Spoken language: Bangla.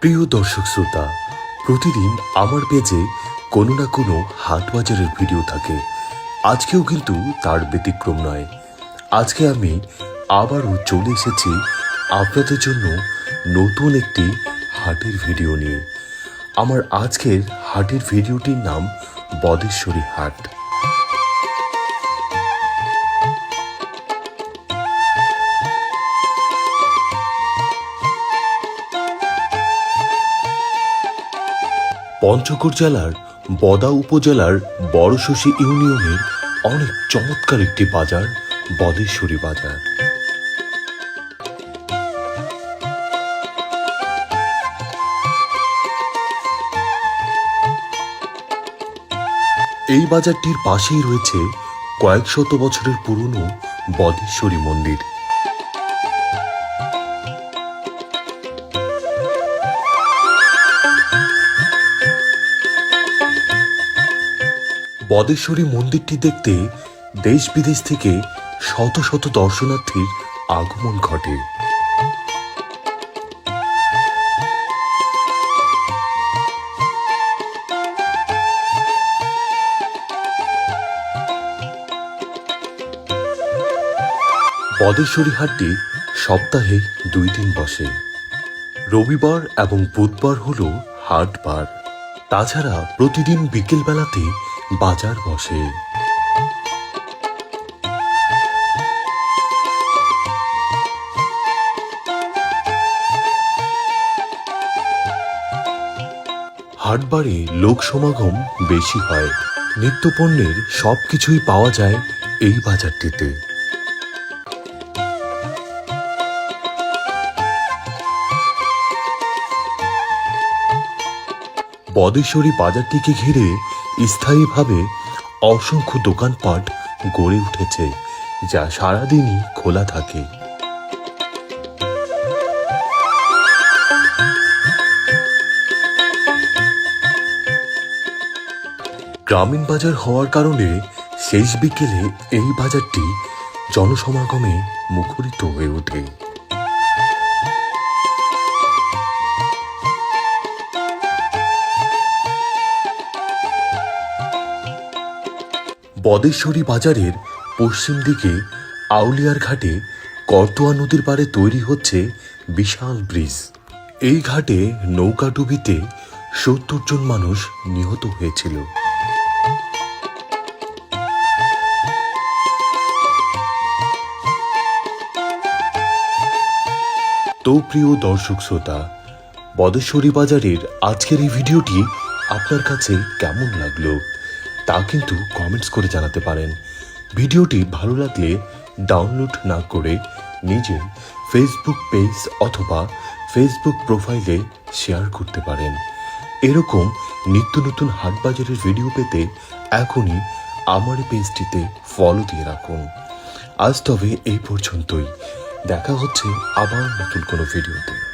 প্রিয় দর্শক শ্রোতা, প্রতিদিন আমার পেজে কোনো না কোনো হাট বাজারের ভিডিও থাকে। আজকেও কিন্তু তার ব্যতিক্রম নয়। আজকে আমি আবারও চলে এসেছি আপনাদের জন্য নতুন একটি হাটের ভিডিও নিয়ে। আমার আজকের হাটের ভিডিওটির নাম বদেশ্বরী হাট। পঞ্চগড় জেলার বদা উপজেলার বড়শশী ইউনিয়নের অনেক চমৎকার একটি বাজার বদেশ্বরী বাজার। এই বাজারটির পাশেই রয়েছে কয়েক শত বছরের পুরনো বদেশ্বরী মন্দির। বদেশ্বরী মন্দিরটি দেখতে দেশ বিদেশ থেকে শত শত দর্শনার্থীর আগমন ঘটে। বদেশ্বরী হাটটি সপ্তাহে 2 দিন বসে। রবিবার এবং বুধবার হল হাটবার। তাছাড়া প্রতিদিন বিকেল বেলাতে বাজার বসে। হাটবারে লোক সমাগম বেশি হয়। নিত্যপণ্যের সবকিছুই পাওয়া যায় এই বাজারটিতে। বদেশ্বরী বাজারটিকে ঘিরে স্থায়ীভাবে অসংখ্য দোকানপাট গড়ে উঠেছে, যা সারাদিনই খোলা থাকে। গ্রামীণ বাজার হওয়ার কারণে শেষ বিকেলে এই বাজারটি জনসমাগমে মুখরিত হয়ে ওঠে। বদেশ্বরী বাজারের পশ্চিম দিকে আউলিয়ার ঘাটে করতোয়া নদীর পাড়ে তৈরি হচ্ছে বিশাল ব্রিজ। এই ঘাটে নৌকাডুবিতে 70 জন মানুষ নিহত হয়েছিল। তো প্রিয় দর্শক শ্রোতা, বদেশ্বরী বাজারের আজকের এই ভিডিওটি আপনার কাছে কেমন লাগলো তা কিন্তু কমেন্টস করে জানাতে পারেন। ভিডিওটি ভালো লাগলে ডাউনলোড না করে নিজের ফেসবুক পেজ অথবা ফেসবুক প্রোফাইলে শেয়ার করতে পারেন। এরকম নিত্য নতুন হাট বাজারের ভিডিও পেতে এখনই আমার পেজটিতে ফলো দিয়ে রাখুন। আজ তবে এই পর্যন্তই। দেখা হচ্ছে আবার নতুন কোনো ভিডিওতে।